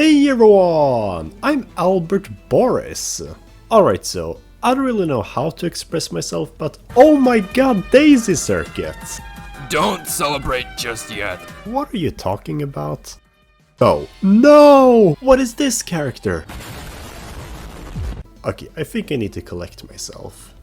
Hey everyone! I'm Albert Boris. Alright, so I don't really know how to express myself, but oh my god, Daisy Circuit! Don't celebrate just yet. What are you talking about? Oh, no! What is this character? Okay, I think I need to collect myself.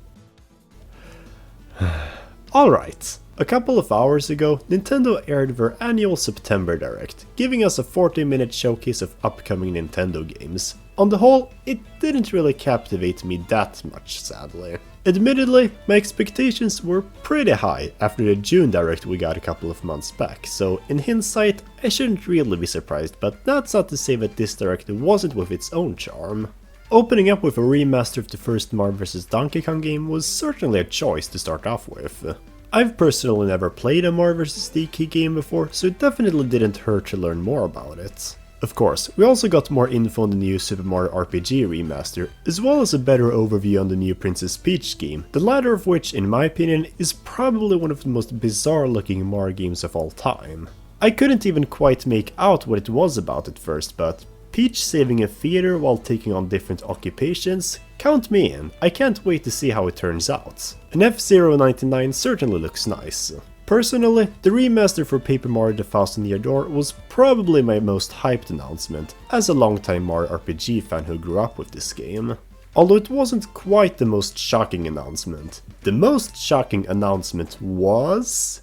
Alright. A couple of hours ago, Nintendo aired their annual September Direct, giving us a 40-minute showcase of upcoming Nintendo games. On the whole, it didn't really captivate me that much, sadly. Admittedly, my expectations were pretty high after the June Direct we got a couple of months back, so in hindsight, I shouldn't really be surprised, but that's not to say that this Direct wasn't with its own charm. Opening up with a remaster of the first Mario vs. Donkey Kong game was certainly a choice to start off with. I've personally never played a Mario vs. DK game before, so it definitely didn't hurt to learn more about it. Of course, we also got more info on the new Super Mario RPG remaster, as well as a better overview on the new Princess Peach game, the latter of which, in my opinion, is probably one of the most bizarre looking Mario games of all time. I couldn't even quite make out what it was about at first, but Peach saving a theater while taking on different occupations? Count me in, I can't wait to see how it turns out. An F-Zero 99 certainly looks nice. Personally, the remaster for Paper Mario The Thousand Year Door was probably my most hyped announcement, as a longtime Mario RPG fan who grew up with this game. Although it wasn't quite the most shocking announcement. The most shocking announcement was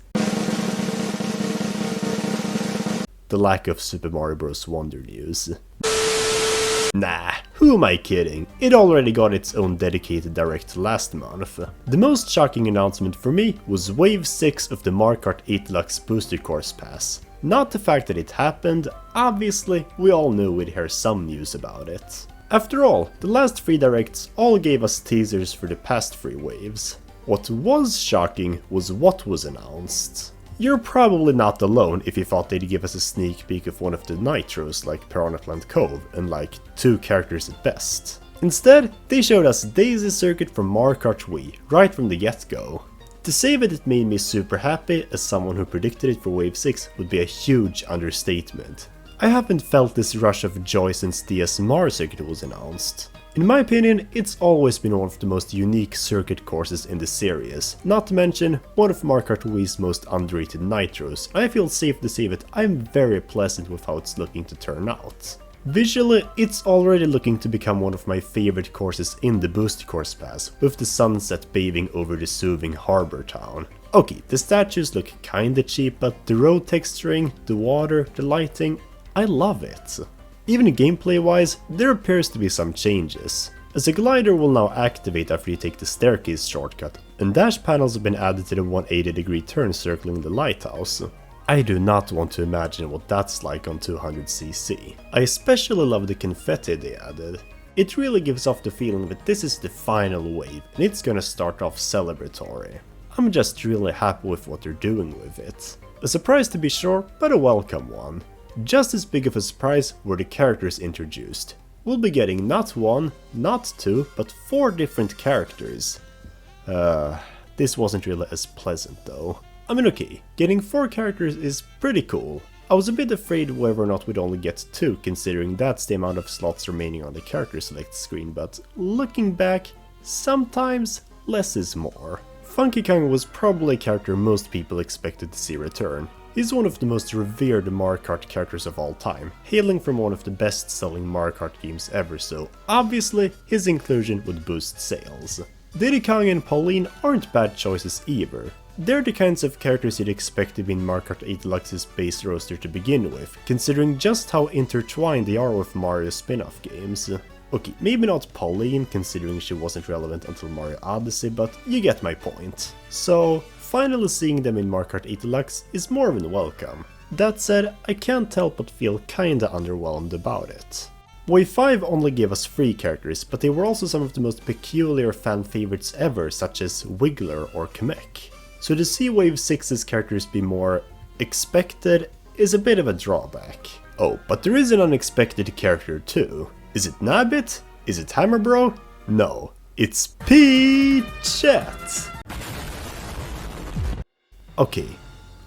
the lack of Super Mario Bros. Wonder news. Nah, who am I kidding? It already got its own dedicated direct last month. The most shocking announcement for me was Wave 6 of the Mario Kart 8 Deluxe Booster Course Pass. Not the fact that it happened, obviously we all knew we'd hear some news about it. After all, the last 3 directs all gave us teasers for the past 3 waves. What was shocking was what was announced. You're probably not alone if you thought they'd give us a sneak peek of one of the Nitros like Piranha Plant Cove and like 2 characters at best. Instead, they showed us Daisy Circuit from Mario Kart Wii right from the get-go. To say that it made me super happy as someone who predicted it for Wave 6 would be a huge understatement. I haven't felt this rush of joy since DS Mario Circuit was announced. In my opinion, it's always been one of the most unique circuit courses in the series, not to mention one of Mario Kart Wii's most underrated nitros. I feel safe to say that I'm very pleasant with how it's looking to turn out. Visually, it's already looking to become one of my favorite courses in the Boost Course Pass, with the sunset bathing over the soothing harbor town. Okay, the statues look kinda cheap, but the road texturing, the water, the lighting, I love it. Even gameplay-wise, there appears to be some changes, as a glider will now activate after you take the staircase shortcut, and dash panels have been added to the 180-degree turn circling the lighthouse. I do not want to imagine what that's like on 200cc. I especially love the confetti they added. It really gives off the feeling that this is the final wave, and it's gonna start off celebratory. I'm just really happy with what they're doing with it. A surprise to be sure, but a welcome one. Just as big of a surprise were the characters introduced. We'll be getting not 1, not 2, but 4 different characters. This wasn't really as pleasant though. I mean, okay, getting 4 characters is pretty cool. I was a bit afraid whether or not we'd only get 2, considering that's the amount of slots remaining on the character select screen, but looking back, sometimes less is more. Funky Kong was probably a character most people expected to see return. He's one of the most revered Mario Kart characters of all time, hailing from one of the best-selling Mario Kart games ever, so obviously his inclusion would boost sales. Diddy Kong and Pauline aren't bad choices either. They're the kinds of characters you'd expect to be in Mario Kart 8 Deluxe's base roster to begin with, considering just how intertwined they are with Mario's spin-off games. Okay, maybe not Pauline, considering she wasn't relevant until Mario Odyssey, but you get my point. So, finally seeing them in Mario Kart 8 Deluxe is more than welcome. That said, I can't help but feel kinda underwhelmed about it. Wave 5 only gave us 3 characters, but they were also some of the most peculiar fan favorites ever, such as Wiggler or Kamek. So to see Wave 6's characters be more expected is a bit of a drawback. Oh, but there is an unexpected character too. Is it Nabbit? Is it Hammer Bro? No, it's Peachette! Okay,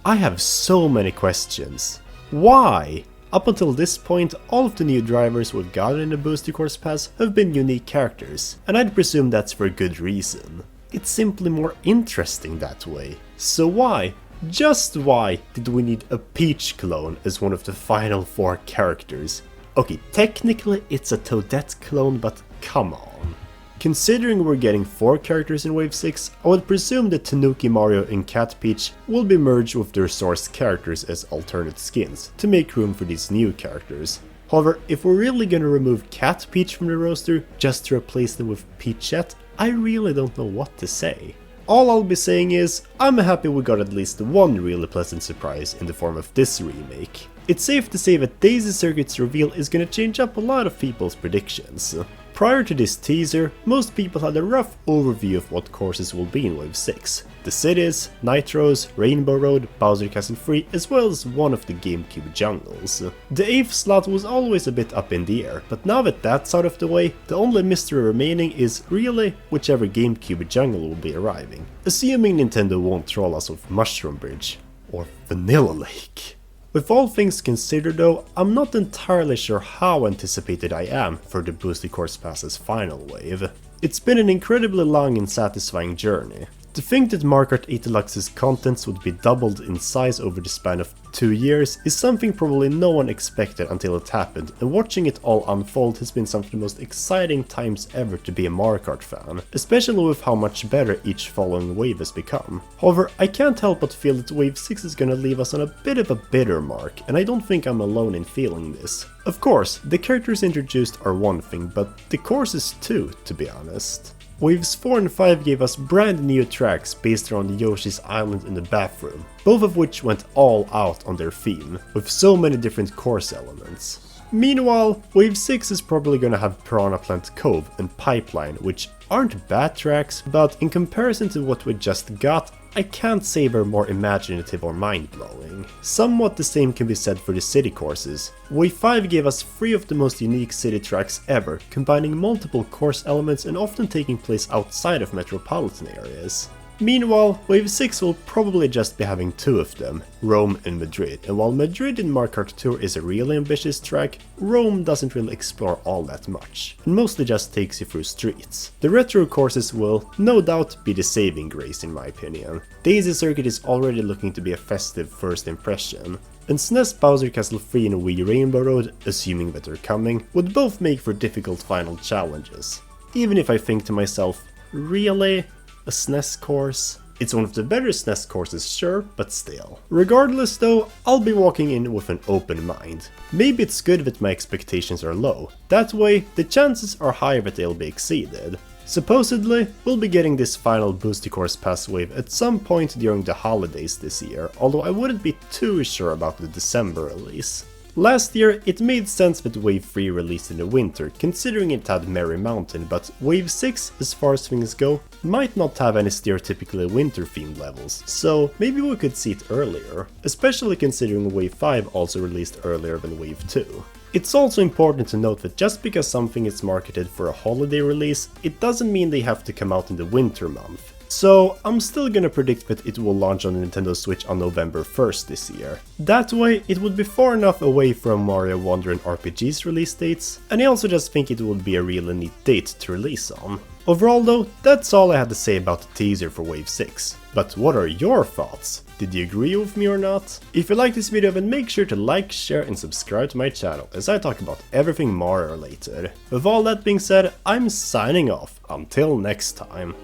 I have so many questions. Why? Up until this point, all of the new drivers we've gotten in the Booster Course Pass have been unique characters, and I'd presume that's for good reason. It's simply more interesting that way. So why, just why, did we need a Peach clone as one of the final 4 characters? Okay, technically it's a Toadette clone, but come on. Considering we're getting 4 characters in Wave 6, I would presume that Tanuki Mario and Cat Peach will be merged with their source characters as alternate skins, to make room for these new characters. However, if we're really gonna remove Cat Peach from the roster just to replace them with Peachette, I really don't know what to say. All I'll be saying is, I'm happy we got at least one really pleasant surprise in the form of this remake. It's safe to say that Daisy Circuit's reveal is gonna change up a lot of people's predictions. Prior to this teaser, most people had a rough overview of what courses will be in Wave 6. The cities, Nitros, Rainbow Road, Bowser Castle Free, as well as one of the GameCube jungles. The 8th slot was always a bit up in the air, but now that that's out of the way, the only mystery remaining is really whichever GameCube jungle will be arriving. Assuming Nintendo won't troll us with Mushroom Bridge or Vanilla Lake. With all things considered though, I'm not entirely sure how anticipated I am for the Booster Course Pass's final wave. It's been an incredibly long and satisfying journey. To think that Mario Kart 8 Deluxe's contents would be doubled in size over the span of 2 years is something probably no one expected until it happened, and watching it all unfold has been some of the most exciting times ever to be a Mario Kart fan, especially with how much better each following wave has become. However, I can't help but feel that Wave 6 is gonna leave us on a bit of a bitter mark, and I don't think I'm alone in feeling this. Of course, the characters introduced are one thing, but the courses too, to be honest. Waves 4 and 5 gave us brand new tracks based around Yoshi's Island and the bathroom, both of which went all out on their theme, with so many different course elements. Meanwhile, Wave 6 is probably gonna have Piranha Plant Cove and Pipeline, which aren't bad tracks, but in comparison to what we just got, I can't say they're more imaginative or mind-blowing. Somewhat the same can be said for the city courses. Wave 5 gave us 3 of the most unique city tracks ever, combining multiple course elements and often taking place outside of metropolitan areas. Meanwhile, Wave 6 will probably just be having 2 of them, Rome and Madrid, and while Madrid in Mario Kart Tour is a really ambitious track, Rome doesn't really explore all that much, and mostly just takes you through streets. The retro courses will, no doubt, be the saving grace in my opinion. Daisy Circuit is already looking to be a festive first impression, and SNES Bowser Castle Free and Wii Rainbow Road, assuming that they're coming, would both make for difficult final challenges. Even if I think to myself, really? A SNES course? It's one of the better SNES courses, sure, but still. Regardless though, I'll be walking in with an open mind. Maybe it's good that my expectations are low. That way, the chances are high that they'll be exceeded. Supposedly, we'll be getting this final Booster Course Pass wave at some point during the holidays this year, although I wouldn't be too sure about the December release. Last year, it made sense that Wave 3 released in the winter, considering it had Merry Mountain, but Wave 6, as far as things go, might not have any stereotypically winter-themed levels, so maybe we could see it earlier, especially considering Wave 5 also released earlier than Wave 2. It's also important to note that just because something is marketed for a holiday release, it doesn't mean they have to come out in the winter month. So I'm still gonna predict that it will launch on the Nintendo Switch on November 1st this year. That way, it would be far enough away from Mario Wonder and RPG's release dates, and I also just think it would be a really neat date to release on. Overall though, that's all I had to say about the teaser for Wave 6. But what are your thoughts? Did you agree with me or not? If you like this video, then make sure to like, share and subscribe to my channel as I talk about everything Mario related. With all that being said, I'm signing off. Until next time.